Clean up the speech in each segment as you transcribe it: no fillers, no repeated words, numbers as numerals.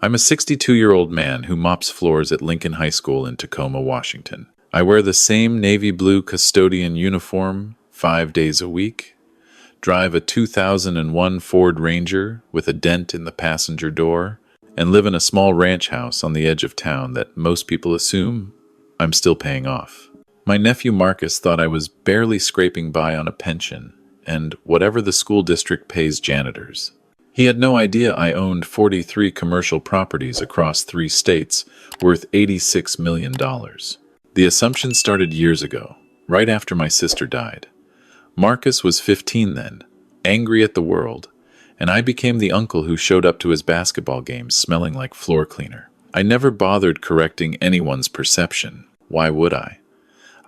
I'm a 62-year-old man who mops floors at Lincoln High School in Tacoma, Washington. I wear the same navy blue custodian uniform 5 days a week, drive a 2001 Ford Ranger with a dent in the passenger door, and live in a small ranch house on the edge of town that most people assume I'm still paying off. My nephew Marcus thought I was barely scraping by on a pension and whatever the school district pays janitors. He had no idea I owned 43 commercial properties across 3 states worth $86 million. The assumption started years ago, right after my sister died. Marcus was 15 then, angry at the world, and I became the uncle who showed up to his basketball games smelling like floor cleaner. I never bothered correcting anyone's perception. Why would I?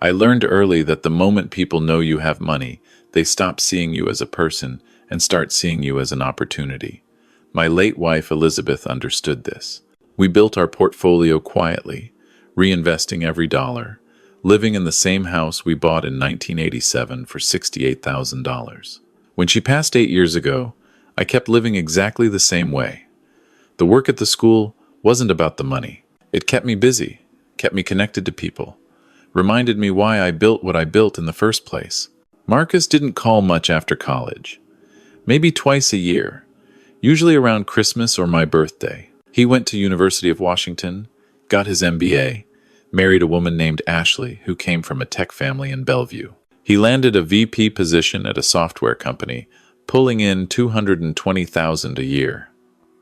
I learned early that the moment people know you have money, they stop seeing you as a person and start seeing you as an opportunity. My late wife Elizabeth understood this. We built our portfolio quietly, reinvesting every dollar, living in the same house we bought in 1987 for $68,000. When she passed 8 years ago, I kept living exactly the same way. The work at the school wasn't about the money. It kept me busy, kept me connected to people, reminded me why I built what I built in the first place. Marcus didn't call much after college. Maybe twice a year, usually around Christmas or my birthday. He went to University of Washington, got his MBA, married a woman named Ashley who came from a tech family in Bellevue. He landed a VP position at a software company, pulling in $220,000 a year.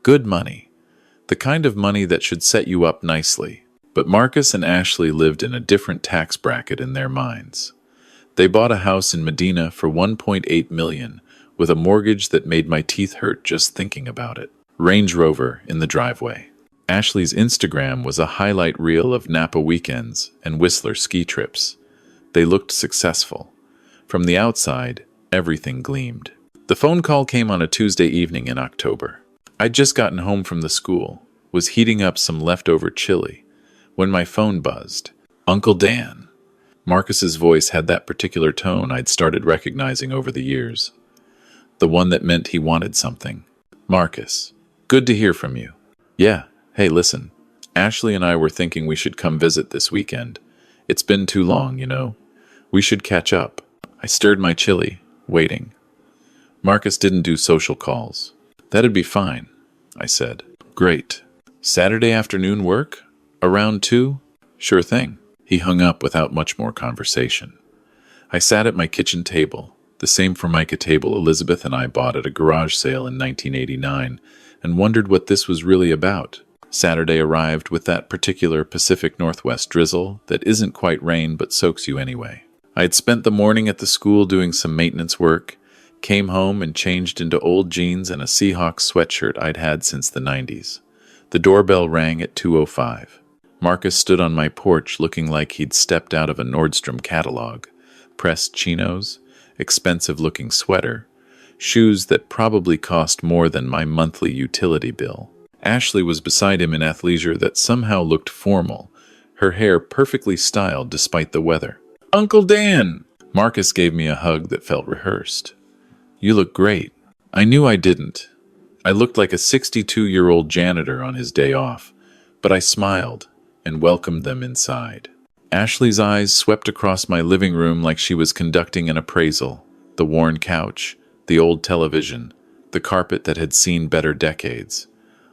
Good money. The kind of money that should set you up nicely. But Marcus and Ashley lived in a different tax bracket in their minds. They bought a house in Medina for $1.8 million, with a mortgage that made my teeth hurt just thinking about it. Range Rover in the driveway. Ashley's Instagram was a highlight reel of Napa weekends and Whistler ski trips. They looked successful. From the outside, everything gleamed. The phone call came on a Tuesday evening in October. I'd just gotten home from the school, was heating up some leftover chili, when my phone buzzed. Uncle Dan. Marcus's voice had that particular tone I'd started recognizing over the years. The one that meant he wanted something. Marcus, good to hear from you. Yeah, hey listen, Ashley and I were thinking we should come visit this weekend. It's been too long, you know. We should catch up. I stirred my chili, waiting. Marcus didn't do social calls. That'd be fine, I said. Great. Saturday afternoon work? Around 2? Sure thing. He hung up without much more conversation. I sat at my kitchen table, the same Formica table Elizabeth and I bought at a garage sale in 1989, and wondered what this was really about. Saturday arrived with that particular Pacific Northwest drizzle that isn't quite rain but soaks you anyway. I had spent the morning at the school doing some maintenance work, came home and changed into old jeans and a Seahawks sweatshirt I'd had since the 90s. The doorbell rang at 2:05. Marcus stood on my porch looking like he'd stepped out of a Nordstrom catalog. Pressed chinos, expensive-looking sweater, shoes that probably cost more than my monthly utility bill. Ashley was beside him in athleisure that somehow looked formal, her hair perfectly styled despite the weather. Uncle Dan! Marcus gave me a hug that felt rehearsed. You look great. I knew I didn't. I looked like a 62-year-old janitor on his day off, but I smiled and welcomed them inside. Ashley's eyes swept across my living room like she was conducting an appraisal. The worn couch, the old television, the carpet that had seen better decades.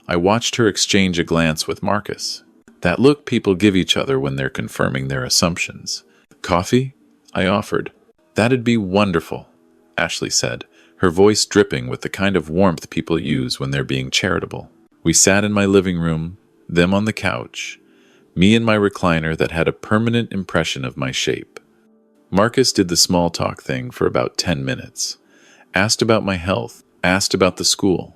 I watched her exchange a glance with Marcus. That look people give each other when they're confirming their assumptions. Coffee? I offered. That'd be wonderful, Ashley said, her voice dripping with the kind of warmth people use when they're being charitable. We sat in my living room, them on the couch, me in my recliner that had a permanent impression of my shape. Marcus did the small talk thing for about 10 minutes. Asked about my health, asked about the school,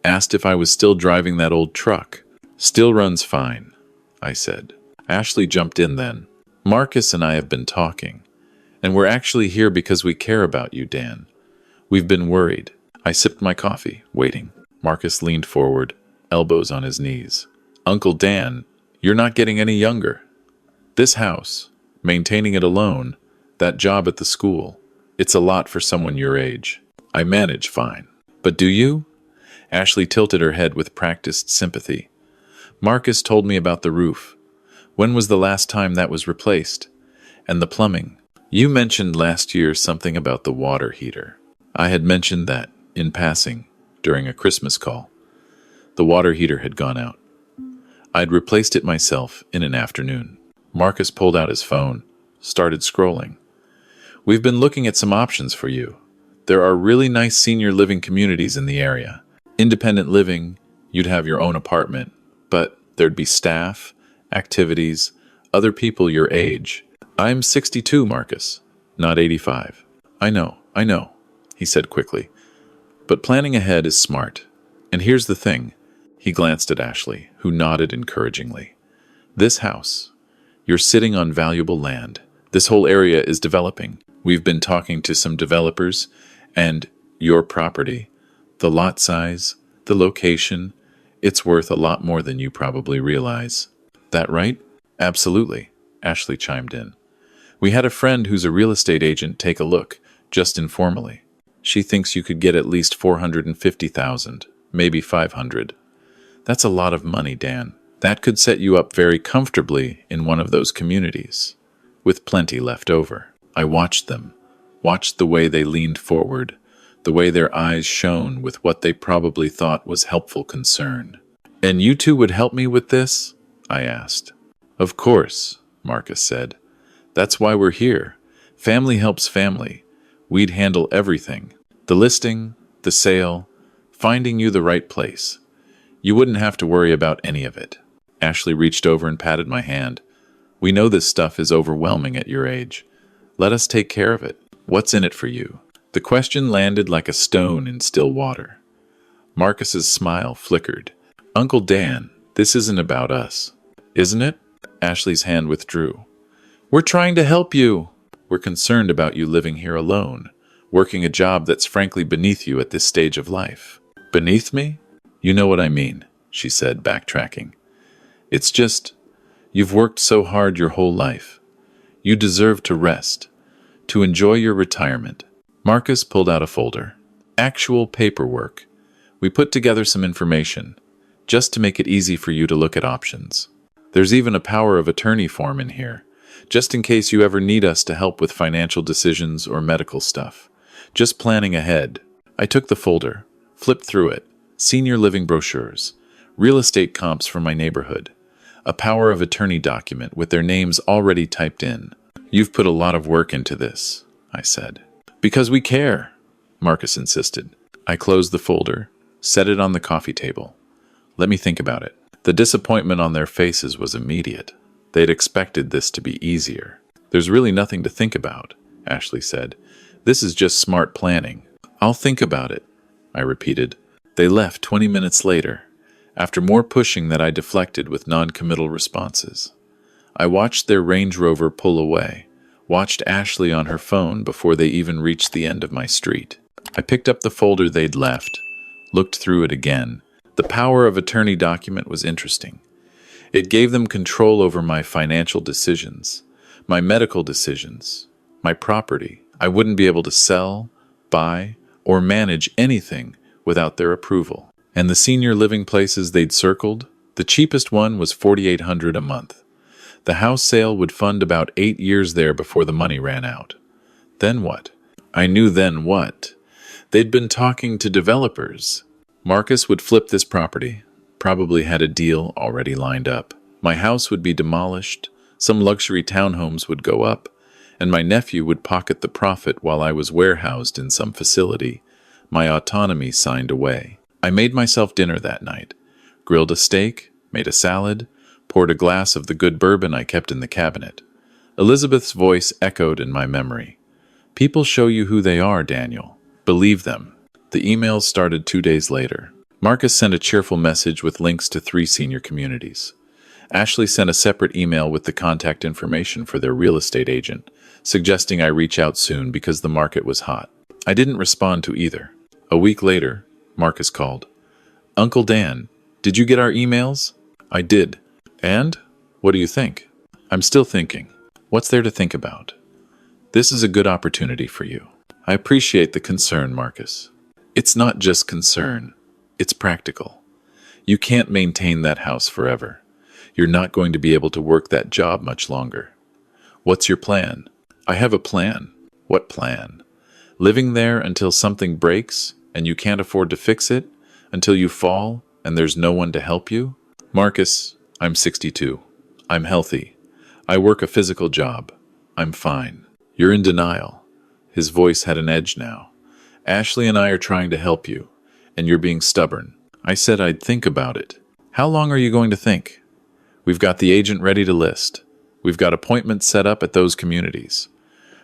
asked if I was still driving that old truck. Still runs fine, I said. Ashley jumped in then. Marcus and I have been talking, and we're actually here because we care about you, Dan. We've been worried. I sipped my coffee, waiting. Marcus leaned forward, elbows on his knees. Uncle Dan, you're not getting any younger. This house, maintaining it alone, that job at the school, it's a lot for someone your age. I manage fine. But do you? Ashley tilted her head with practiced sympathy. Marcus told me about the roof. When was the last time that was replaced? And the plumbing. You mentioned last year something about the water heater. I had mentioned that, in passing, during a Christmas call. The water heater had gone out. I'd replaced it myself in an afternoon. Marcus pulled out his phone, started scrolling. We've been looking at some options for you. There are really nice senior living communities in the area. Independent living, you'd have your own apartment, but there'd be staff, activities, other people your age. I'm 62, Marcus, not 85. I know, he said quickly. But planning ahead is smart. And here's the thing. He glanced at Ashley, who nodded encouragingly. This house, you're sitting on valuable land. This whole area is developing. We've been talking to some developers, and your property, the lot size, the location, it's worth a lot more than you probably realize. That right? Absolutely, Ashley chimed in. We had a friend who's a real estate agent take a look, just informally. She thinks you could get at least $450,000, maybe $500. That's a lot of money, Dan. That could set you up very comfortably in one of those communities, with plenty left over. I watched them, watched the way they leaned forward, the way their eyes shone with what they probably thought was helpful concern. And you two would help me with this? I asked. Of course, Marcus said. That's why we're here. Family helps family. We'd handle everything. The listing, the sale, finding you the right place. You wouldn't have to worry about any of it. Ashley reached over and patted my hand. We know this stuff is overwhelming at your age. Let us take care of it. What's in it for you? The question landed like a stone in still water. Marcus's smile flickered. Uncle Dan, this isn't about us. Isn't it? Ashley's hand withdrew. We're trying to help you. We're concerned about you living here alone, working a job that's frankly beneath you at this stage of life. Beneath me? You know what I mean, she said, backtracking. It's just, you've worked so hard your whole life. You deserve to rest, to enjoy your retirement. Marcus pulled out a folder. Actual paperwork. We put together some information, just to make it easy for you to look at options. There's even a power of attorney form in here, just in case you ever need us to help with financial decisions or medical stuff. Just planning ahead. I took the folder, flipped through it. Senior living brochures, real estate comps from my neighborhood, a power of attorney document with their names already typed in. You've put a lot of work into this, I said. Because we care, Marcus insisted. I closed the folder, set it on the coffee table. Let me think about it. The disappointment on their faces was immediate. They'd expected this to be easier. There's really nothing to think about, Ashley said. This is just smart planning. I'll think about it, I repeated. They left 20 minutes later, after more pushing that I deflected with non-committal responses. I watched their Range Rover pull away, watched Ashley on her phone before they even reached the end of my street. I picked up the folder they'd left, looked through it again. The power of attorney document was interesting. It gave them control over my financial decisions, my medical decisions, my property. I wouldn't be able to sell, buy, or manage anything without their approval. And the senior living places they'd circled, the cheapest one was $4,800 a month. The house sale would fund about 8 years there before the money ran out. Then what? I knew then what. They'd been talking to developers. Marcus would flip this property, probably had a deal already lined up. My house would be demolished, some luxury townhomes would go up, and my nephew would pocket the profit while I was warehoused in some facility, my autonomy signed away. I made myself dinner that night, grilled a steak, made a salad, poured a glass of the good bourbon I kept in the cabinet. Elizabeth's voice echoed in my memory. People show you who they are, Daniel. Believe them. The emails started 2 days later. Marcus sent a cheerful message with links to 3 senior communities. Ashley sent a separate email with the contact information for their real estate agent, suggesting I reach out soon because the market was hot. I didn't respond to either. A week later, Marcus called. Uncle Dan, did you get our emails? I did. And? What do you think? I'm still thinking. What's there to think about? This is a good opportunity for you. I appreciate the concern, Marcus. It's not just concern. It's practical. You can't maintain that house forever. You're not going to be able to work that job much longer. What's your plan? I have a plan. What plan? Living there until something breaks and you can't afford to fix it, until you fall and there's no one to help you? Marcus, I'm 62. I'm healthy. I work a physical job. I'm fine. You're in denial. His voice had an edge now. Ashley and I are trying to help you, and you're being stubborn. I said I'd think about it. How long are you going to think? We've got the agent ready to list. We've got appointments set up at those communities.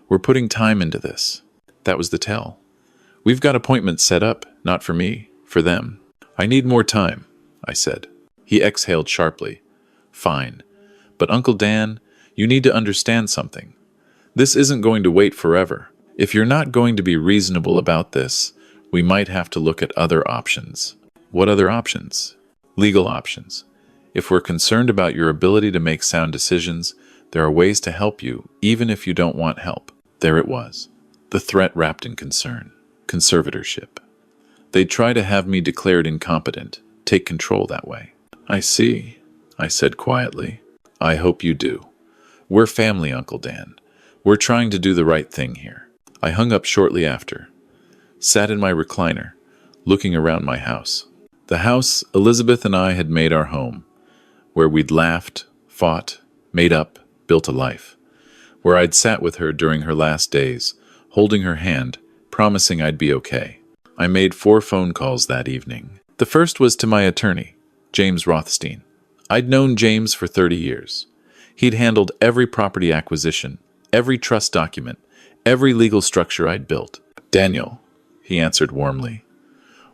We're putting time into this. That was the tell. We've got appointments set up, not for me, for them. I need more time, I said. He exhaled sharply. Fine. But Uncle Dan, you need to understand something. This isn't going to wait forever. If you're not going to be reasonable about this, we might have to look at other options. What other options? Legal options. If we're concerned about your ability to make sound decisions, there are ways to help you, even if you don't want help. There it was. The threat wrapped in concern. Conservatorship. They'd try to have me declared incompetent, take control that way. I see, I said quietly. I hope you do. We're family, Uncle Dan. We're trying to do the right thing here. I hung up shortly after, sat in my recliner, looking around my house. The house Elizabeth and I had made our home, where we'd laughed, fought, made up, built a life. Where I'd sat with her during her last days, holding her hand, promising I'd be okay. I made 4 phone calls that evening. The first was to my attorney, James Rothstein. I'd known James for 30 years. He'd handled every property acquisition, every trust document, every legal structure I'd built. Daniel, he answered warmly.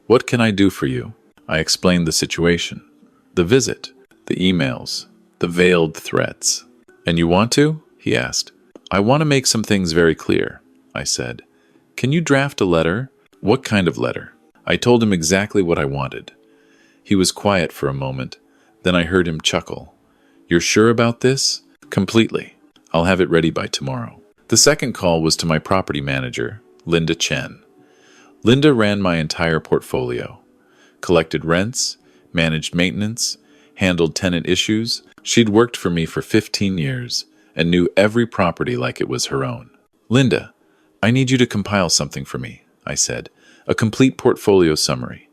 What can I do for you? I explained the situation, the visit, the emails, the veiled threats. And you want to? He asked. I want to make some things very clear, I said. Can you draft a letter? What kind of letter? I told him exactly what I wanted. He was quiet for a moment. Then I heard him chuckle. You're sure about this? Completely. I'll have it ready by tomorrow. The second call was to my property manager, Linda Chen. Linda ran my entire portfolio, collected rents, managed maintenance, handled tenant issues. She'd worked for me for 15 years and knew every property like it was her own. Linda, I need you to compile something for me, I said. A complete portfolio summary.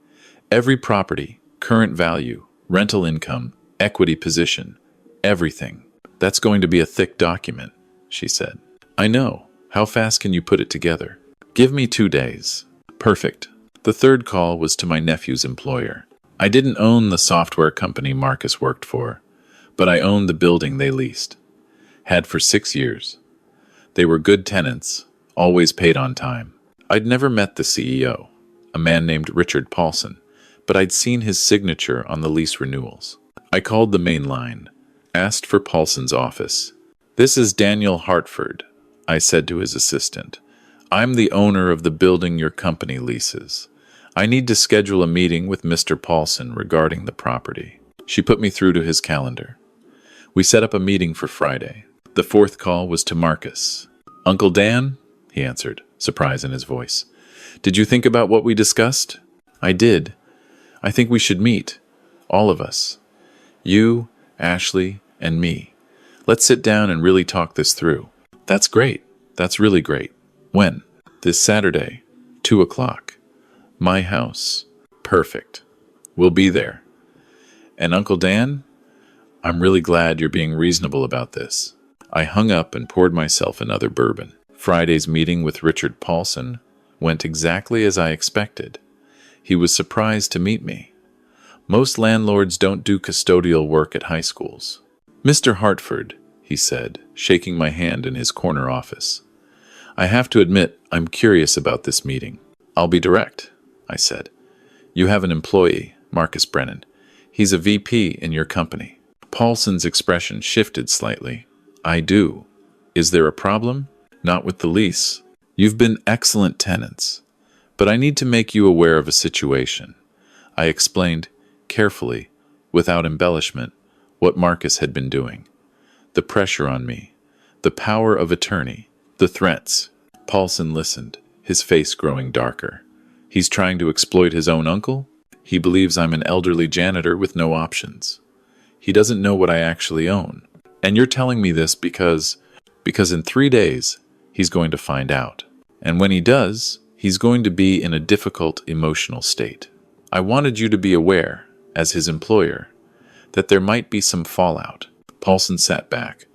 Every property, current value, rental income, equity position, everything. That's going to be a thick document, she said. I know. How fast can you put it together? Give me 2 days. Perfect. The third call was to my nephew's employer. I didn't own the software company Marcus worked for, but I owned the building they leased. Had for 6 years. They were good tenants, always paid on time. I'd never met the CEO, a man named Richard Paulson, but I'd seen his signature on the lease renewals. I called the main line, asked for Paulson's office. This is Daniel Hartford, I said to his assistant. I'm the owner of the building your company leases. I need to schedule a meeting with Mr. Paulson regarding the property. She put me through to his calendar. We set up a meeting for Friday. The fourth call was to Marcus. Uncle Dan? He answered, surprise in his voice. Did you think about what we discussed? I did. I think we should meet. All of us. You, Ashley, and me. Let's sit down and really talk this through. That's great. That's really great. When? This Saturday, 2 o'clock. My house. Perfect. We'll be there. And Uncle Dan? I'm really glad you're being reasonable about this. I hung up and poured myself another bourbon. Friday's meeting with Richard Paulson went exactly as I expected. He was surprised to meet me. Most landlords don't do custodial work at high schools. Mr. Hartford, he said, shaking my hand in his corner office. I have to admit, I'm curious about this meeting. I'll be direct, I said. You have an employee, Marcus Brennan. He's a VP in your company. Paulson's expression shifted slightly. I do. Is there a problem? Not with the lease. You've been excellent tenants. But I need to make you aware of a situation. I explained, carefully, without embellishment, what Marcus had been doing. The pressure on me, the power of attorney, the threats. Paulson listened, his face growing darker. He's trying to exploit his own uncle? He believes I'm an elderly janitor with no options. He doesn't know what I actually own. And you're telling me this because in 3 days, he's going to find out. And when he does, he's going to be in a difficult emotional state. I wanted you to be aware, as his employer, that there might be some fallout. Paulson sat back.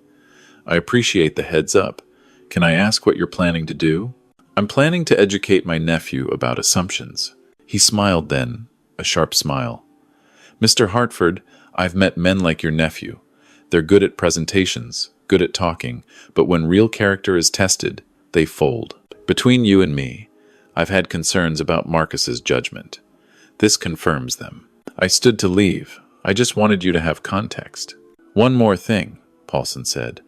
I appreciate the heads up. Can I ask what you're planning to do? I'm planning to educate my nephew about assumptions. He smiled then, a sharp smile. Mr. Hartford, I've met men like your nephew. They're good at presentations, good at talking, but when real character is tested, they fold. Between you and me, I've had concerns about Marcus's judgment. This confirms them. I stood to leave. I just wanted you to have context. One more thing, Paulson said.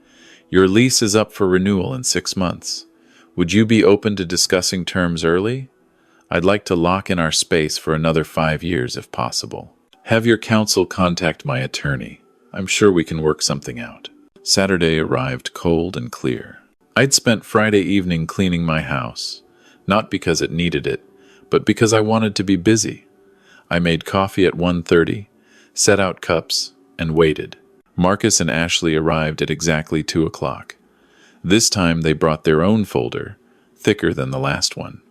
Your lease is up for renewal in 6 months. Would you be open to discussing terms early? I'd like to lock in our space for another 5 years if possible. Have your counsel contact my attorney. I'm sure we can work something out. Saturday arrived cold and clear. I'd spent Friday evening cleaning my house, not because it needed it, but because I wanted to be busy. I made coffee at 1:30, set out cups, and waited. Marcus and Ashley arrived at exactly 2 o'clock. This time they brought their own folder, thicker than the last one.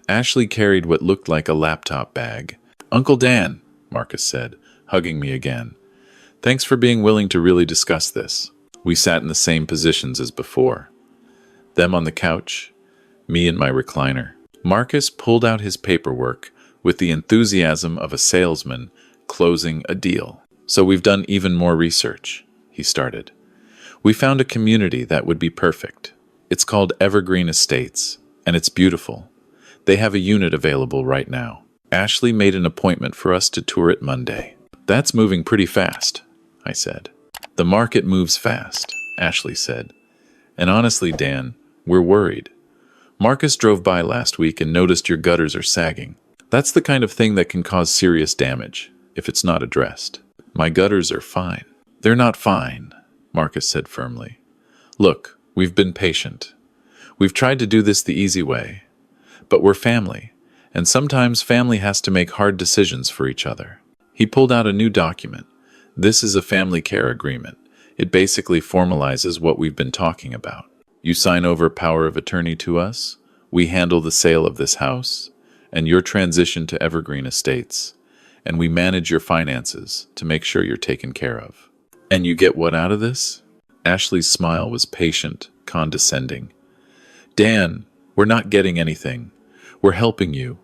Ashley carried what looked like a laptop bag. Uncle Dan, Marcus said, hugging me again. Thanks for being willing to really discuss this. We sat in the same positions as before. Them on the couch, me in my recliner. Marcus pulled out his paperwork with the enthusiasm of a salesman closing a deal. So we've done even more research, he started. We found a community that would be perfect. It's called Evergreen Estates, and it's beautiful. They have a unit available right now. Ashley made an appointment for us to tour it Monday. That's moving pretty fast, I said. The market moves fast, Ashley said. And honestly, Dan, we're worried. Marcus drove by last week and noticed your gutters are sagging. That's the kind of thing that can cause serious damage if it's not addressed. My gutters are fine. They're not fine, Marcus said firmly. Look, we've been patient. We've tried to do this the easy way. But we're family, and sometimes family has to make hard decisions for each other. He pulled out a new document. This is a family care agreement. It basically formalizes what we've been talking about. You sign over power of attorney to us, we handle the sale of this house, and your transition to Evergreen Estates, and we manage your finances to make sure you're taken care of. And you get what out of this? Ashley's smile was patient, condescending. Dan, we're not getting anything. We're helping you.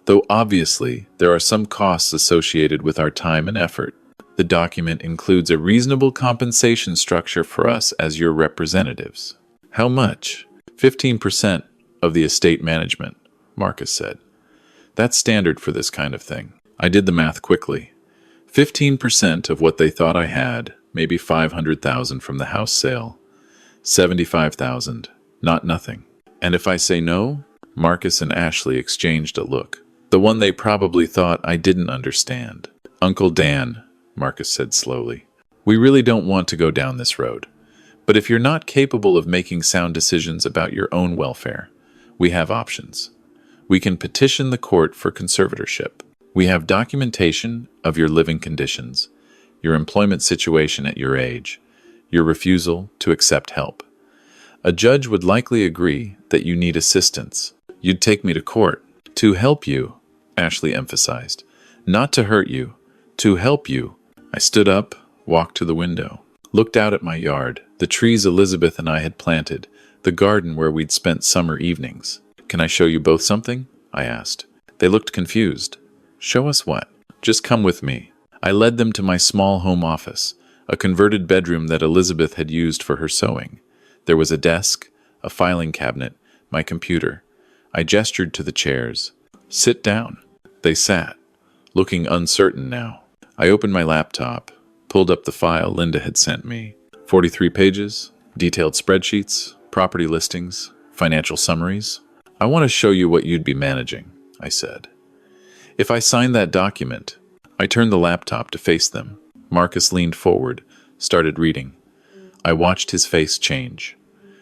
Though obviously, there are some costs associated with our time and effort. The document includes a reasonable compensation structure for us as your representatives. How much? 15% of the estate management, Marcus said. That's standard for this kind of thing. I did the math quickly. 15% of what they thought I had, maybe $500,000 from the house sale. $75,000, not nothing. And if I say no? Marcus and Ashley exchanged a look. The one they probably thought I didn't understand. Uncle Dan, Marcus said slowly, we really don't want to go down this road. But if you're not capable of making sound decisions about your own welfare, we have options. We can petition the court for conservatorship. We have documentation of your living conditions, your employment situation at your age, your refusal to accept help. A judge would likely agree that you need assistance. You'd take me to court. To help you, Ashley emphasized. Not to hurt you. To help you. I stood up, walked to the window, looked out at my yard, the trees Elizabeth and I had planted, the garden where we'd spent summer evenings. Can I show you both something? I asked. They looked confused. Show us what? Just come with me. I led them to my small home office, a converted bedroom that Elizabeth had used for her sewing. There was a desk, a filing cabinet, my computer. I gestured to the chairs. Sit down. They sat, looking uncertain now. I opened my laptop, pulled up the file Linda had sent me. 43 pages, detailed spreadsheets, property listings, financial summaries. I want to show you what you'd be managing, I said. If I signed that document, I turned the laptop to face them. Marcus leaned forward, started reading. I watched his face change.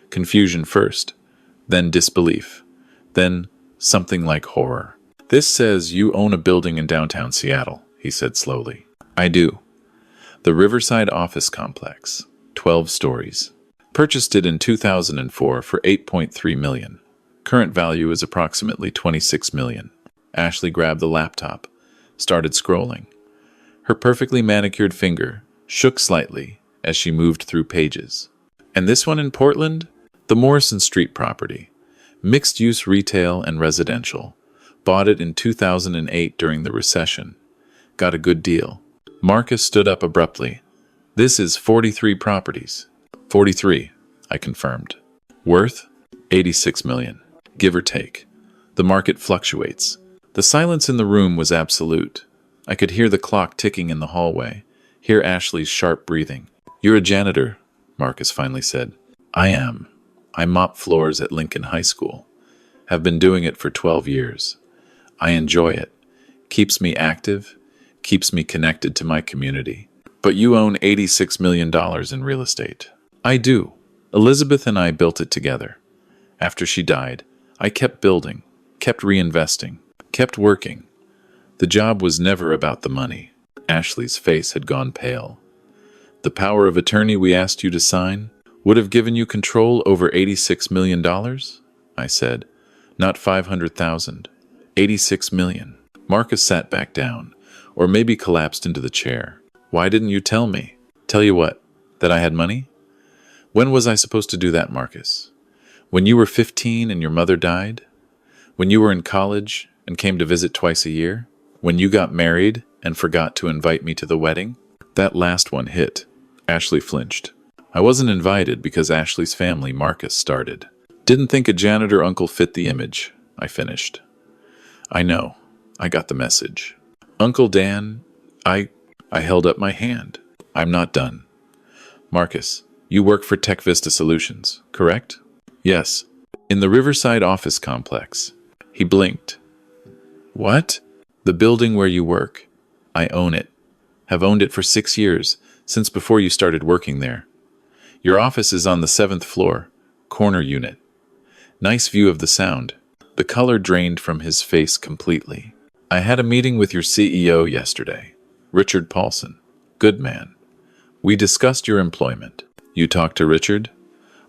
Confusion first, then disbelief, then something like horror. This says you own a building in downtown Seattle, he said slowly. I do. The Riverside office complex, 12 stories. Purchased it in 2004 for $8.3 million. Current value is approximately $26 million. Ashley grabbed the laptop, started scrolling. Her perfectly manicured finger shook slightly as she moved through pages. And this one in Portland? The Morrison Street property. Mixed-use retail and residential. Bought it in 2008 during the recession. Got a good deal. Marcus stood up abruptly. This is 43 properties. 43, I confirmed. Worth? $86 million, give or take. The market fluctuates. The silence in the room was absolute. I could hear the clock ticking in the hallway, hear Ashley's sharp breathing. You're a janitor, Marcus finally said. I am. I mop floors at Lincoln High School. Have been doing it for 12 years. I enjoy it. Keeps me active, keeps me connected to my community. But you own $86 million in real estate. I do. Elizabeth and I built it together. After she died, I kept building, kept reinvesting, kept working. The job was never about the money. Ashley's face had gone pale. The power of attorney we asked you to sign would have given you control over $86 million? I said. Not $500,000. $86 million. Marcus sat back down, or maybe collapsed into the chair. Why didn't you tell me? Tell you what? That I had money? When was I supposed to do that, Marcus? When you were 15 and your mother died? When you were in college and came to visit twice a year? When you got married and forgot to invite me to the wedding? That last one hit. Ashley flinched. I wasn't invited because Ashley's family, Marcus, started. Didn't think a janitor uncle fit the image, I finished. I know. I got the message. Uncle Dan, I held up my hand. I'm not done. Marcus, you work for Tech Vista Solutions, correct? Yes. In the Riverside office complex. He blinked. What? The building where you work. I own it. Have owned it for 6 years, since before you started working there. Your office is on the 7th floor, corner unit. Nice view of the Sound. The color drained from his face completely. I had a meeting with your CEO yesterday, Richard Paulson. Good man. We discussed your employment. You talked to Richard?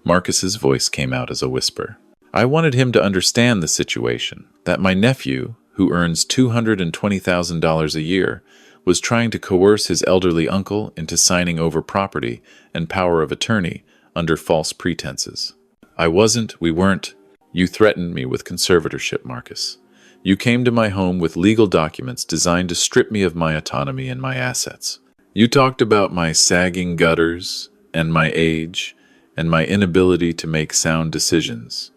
Marcus's voice came out as a whisper. I wanted him to understand the situation, that my nephew, who earns $220,000 a year, was trying to coerce his elderly uncle into signing over property and power of attorney under false pretenses. We weren't. You threatened me with conservatorship, Marcus. You came to my home with legal documents designed to strip me of my autonomy and my assets. You talked about my sagging gutters and my age and my inability to make sound decisions,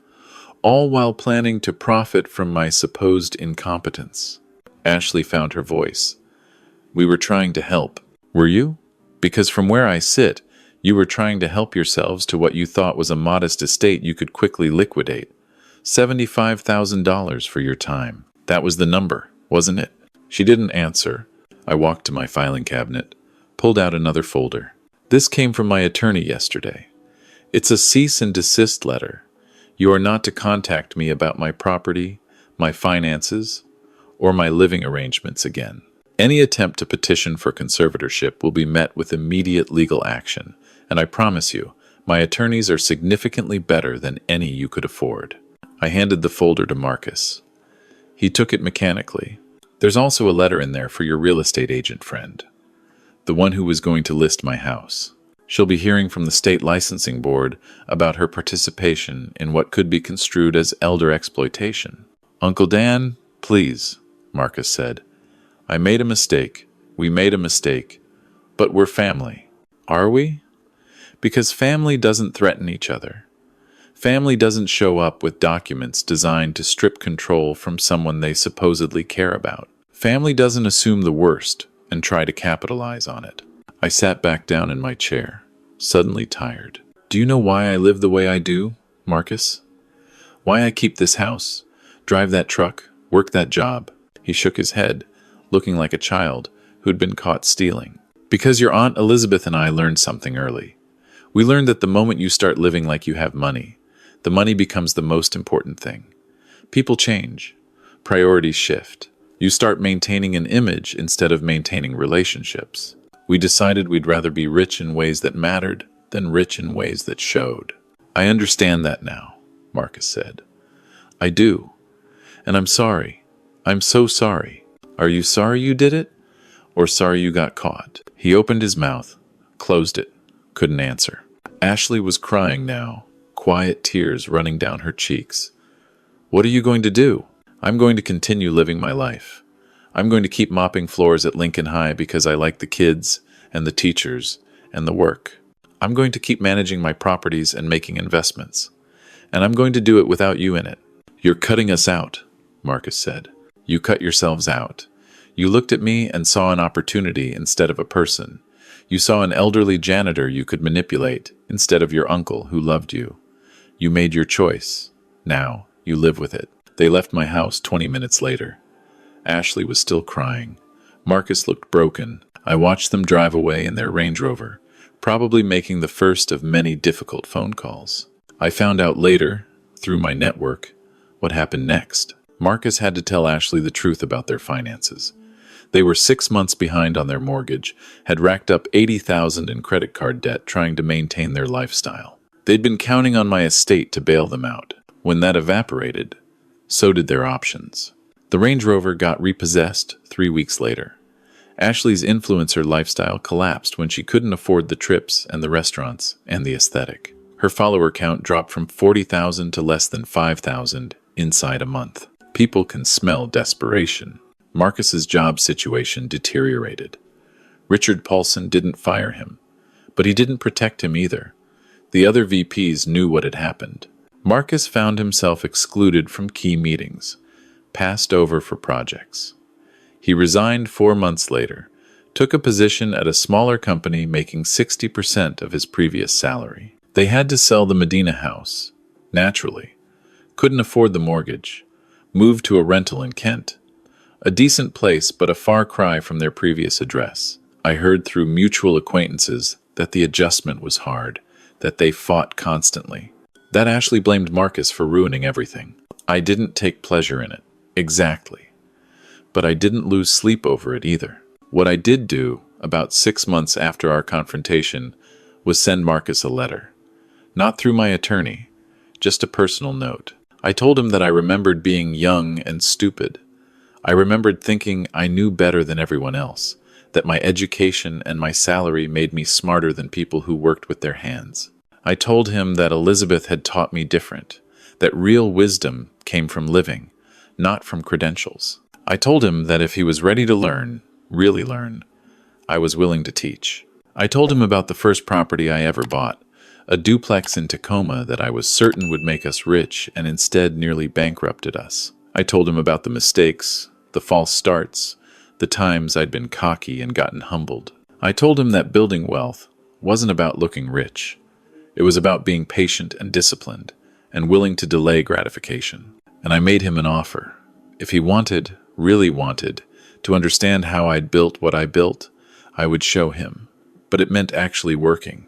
all while planning to profit from my supposed incompetence. Ashley found her voice. We were trying to help. Were you? Because from where I sit, you were trying to help yourselves to what you thought was a modest estate you could quickly liquidate. $75,000 for your time. That was the number, wasn't it? She didn't answer. I walked to my filing cabinet, pulled out another folder. This came from my attorney yesterday. It's a cease and desist letter. You are not to contact me about my property, my finances, or my living arrangements again. Any attempt to petition for conservatorship will be met with immediate legal action, and I promise you, my attorneys are significantly better than any you could afford. I handed the folder to Marcus. He took it mechanically. There's also a letter in there for your real estate agent friend, the one who was going to list my house. She'll be hearing from the state licensing board about her participation in what could be construed as elder exploitation. Uncle Dan, please, Marcus said. I made a mistake. We made a mistake. But we're family. Are we? Because family doesn't threaten each other. Family doesn't show up with documents designed to strip control from someone they supposedly care about. Family doesn't assume the worst and try to capitalize on it. I sat back down in my chair, suddenly tired. Do you know why I live the way I do, Marcus? Why I keep this house, drive that truck, work that job? He shook his head, looking like a child who'd been caught stealing. Because your Aunt Elizabeth and I learned something early. We learned that the moment you start living like you have money, the money becomes the most important thing. People change. Priorities shift. You start maintaining an image instead of maintaining relationships. We decided we'd rather be rich in ways that mattered than rich in ways that showed. I understand that now, Marcus said. I do. And I'm sorry. I'm so sorry. Are you sorry you did it? Or sorry you got caught? He opened his mouth, closed it, couldn't answer. Ashley was crying now, quiet tears running down her cheeks. What are you going to do? I'm going to continue living my life. I'm going to keep mopping floors at Lincoln High because I like the kids and the teachers and the work. I'm going to keep managing my properties and making investments. And I'm going to do it without you in it. You're cutting us out, Marcus said. You cut yourselves out. You looked at me and saw an opportunity instead of a person. You saw an elderly janitor you could manipulate instead of your uncle who loved you. You made your choice. Now you live with it. They left my house 20 minutes later. Ashley was still crying. Marcus looked broken. I watched them drive away in their Range Rover, probably making the first of many difficult phone calls. I found out later, through my network, what happened next. Marcus had to tell Ashley the truth about their finances. They were 6 months behind on their mortgage, had racked up $80,000 in credit card debt trying to maintain their lifestyle. They'd been counting on my estate to bail them out. When that evaporated, so did their options. The Range Rover got repossessed 3 weeks later. Ashley's influencer lifestyle collapsed when she couldn't afford the trips and the restaurants and the aesthetic. Her follower count dropped from 40,000 to less than 5,000 inside a month. People can smell desperation. Marcus's job situation deteriorated. Richard Paulson didn't fire him, but he didn't protect him either. The other VPs knew what had happened. Marcus found himself excluded from key meetings, passed over for projects. He resigned 4 months later, took a position at a smaller company making 60% of his previous salary. They had to sell the Medina house, naturally. Couldn't afford the mortgage. Moved to a rental in Kent. A decent place, but a far cry from their previous address. I heard through mutual acquaintances that the adjustment was hard, that they fought constantly. That Ashley blamed Marcus for ruining everything. I didn't take pleasure in it. Exactly. But I didn't lose sleep over it either. What I did do, about 6 months after our confrontation, was send Marcus a letter. Not through my attorney, just a personal note. I told him that I remembered being young and stupid. I remembered thinking I knew better than everyone else, that my education and my salary made me smarter than people who worked with their hands. I told him that Elizabeth had taught me different, that real wisdom came from living, not from credentials. I told him that if he was ready to learn, really learn, I was willing to teach. I told him about the first property I ever bought, a duplex in Tacoma that I was certain would make us rich and instead nearly bankrupted us. I told him about the mistakes, the false starts, the times I'd been cocky and gotten humbled. I told him that building wealth wasn't about looking rich. It was about being patient and disciplined and willing to delay gratification. And I made him an offer. If he wanted, really wanted, to understand how I'd built what I built, I would show him. But it meant actually working.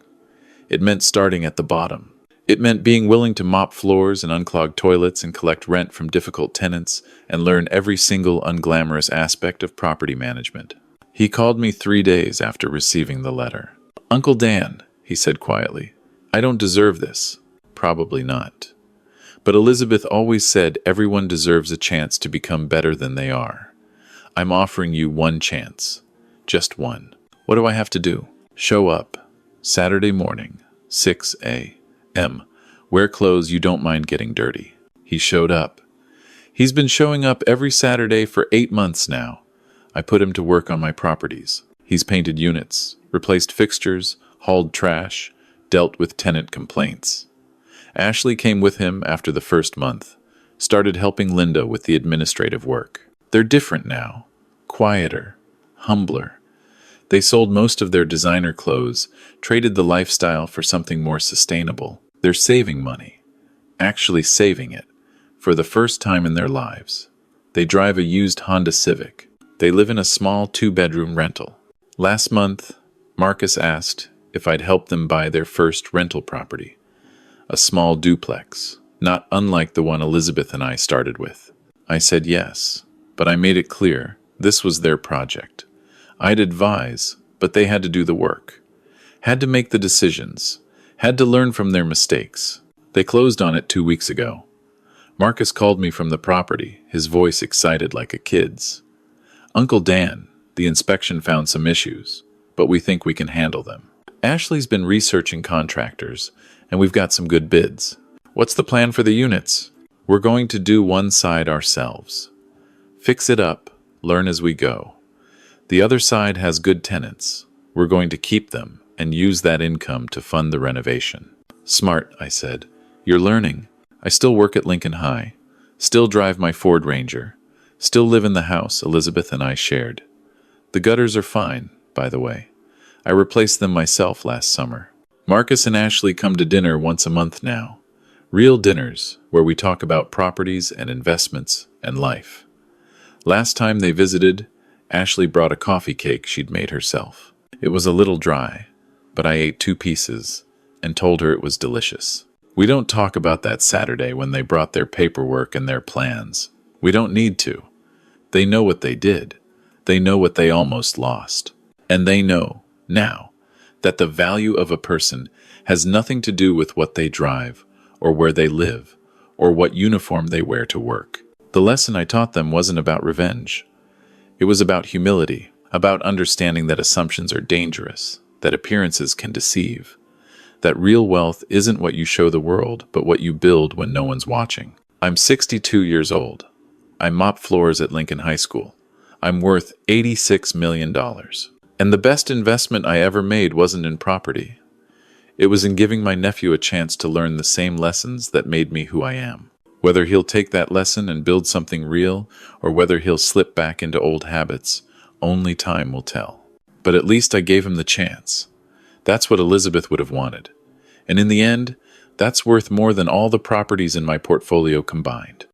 It meant starting at the bottom. It meant being willing to mop floors and unclog toilets and collect rent from difficult tenants and learn every single unglamorous aspect of property management. He called me 3 days after receiving the letter. "Uncle Dan," he said quietly, "I don't deserve this." Probably not. But Elizabeth always said everyone deserves a chance to become better than they are. I'm offering you one chance. Just one. What do I have to do? Show up. Saturday morning, 6 a.m. Wear clothes you don't mind getting dirty. He showed up. He's been showing up every Saturday for 8 months now. I put him to work on my properties. He's painted units, replaced fixtures, hauled trash, dealt with tenant complaints. Ashley came with him after the first month, started helping Linda with the administrative work. They're different now, quieter, humbler. They sold most of their designer clothes, traded the lifestyle for something more sustainable. They're saving money, actually saving it, for the first time in their lives. They drive a used Honda Civic. They live in a small 2-bedroom rental. Last month, Marcus asked if I'd help them buy their first rental property, a small duplex, not unlike the one Elizabeth and I started with. I said yes, but I made it clear this was their project. I'd advise, but they had to do the work. Had to make the decisions. Had to learn from their mistakes. They closed on it 2 weeks ago. Marcus called me from the property, his voice excited like a kid's. Uncle Dan, the inspection found some issues, but we think we can handle them. Ashley's been researching contractors, and we've got some good bids. What's the plan for the units? We're going to do one side ourselves. Fix it up, learn as we go. The other side has good tenants. We're going to keep them and use that income to fund the renovation. Smart, I said. You're learning. I still work at Lincoln High. Still drive my Ford Ranger. Still live in the house Elizabeth and I shared. The gutters are fine, by the way. I replaced them myself last summer. Marcus and Ashley come to dinner once a month now. Real dinners where we talk about properties and investments and life. Last time they visited, Ashley brought a coffee cake she'd made herself. It was a little dry, but I ate 2 pieces and told her it was delicious. We don't talk about that Saturday when they brought their paperwork and their plans. We don't need to. They know what they did. They know what they almost lost. And they know, now, that the value of a person has nothing to do with what they drive, or where they live, or what uniform they wear to work. The lesson I taught them wasn't about revenge. It was about humility, about understanding that assumptions are dangerous, that appearances can deceive, that real wealth isn't what you show the world, but what you build when no one's watching. I'm 62 years old. I mop floors at Lincoln High School. I'm worth $86 million. And the best investment I ever made wasn't in property. It was in giving my nephew a chance to learn the same lessons that made me who I am. Whether he'll take that lesson and build something real, or whether he'll slip back into old habits, only time will tell. But at least I gave him the chance. That's what Elizabeth would have wanted. And in the end, that's worth more than all the properties in my portfolio combined.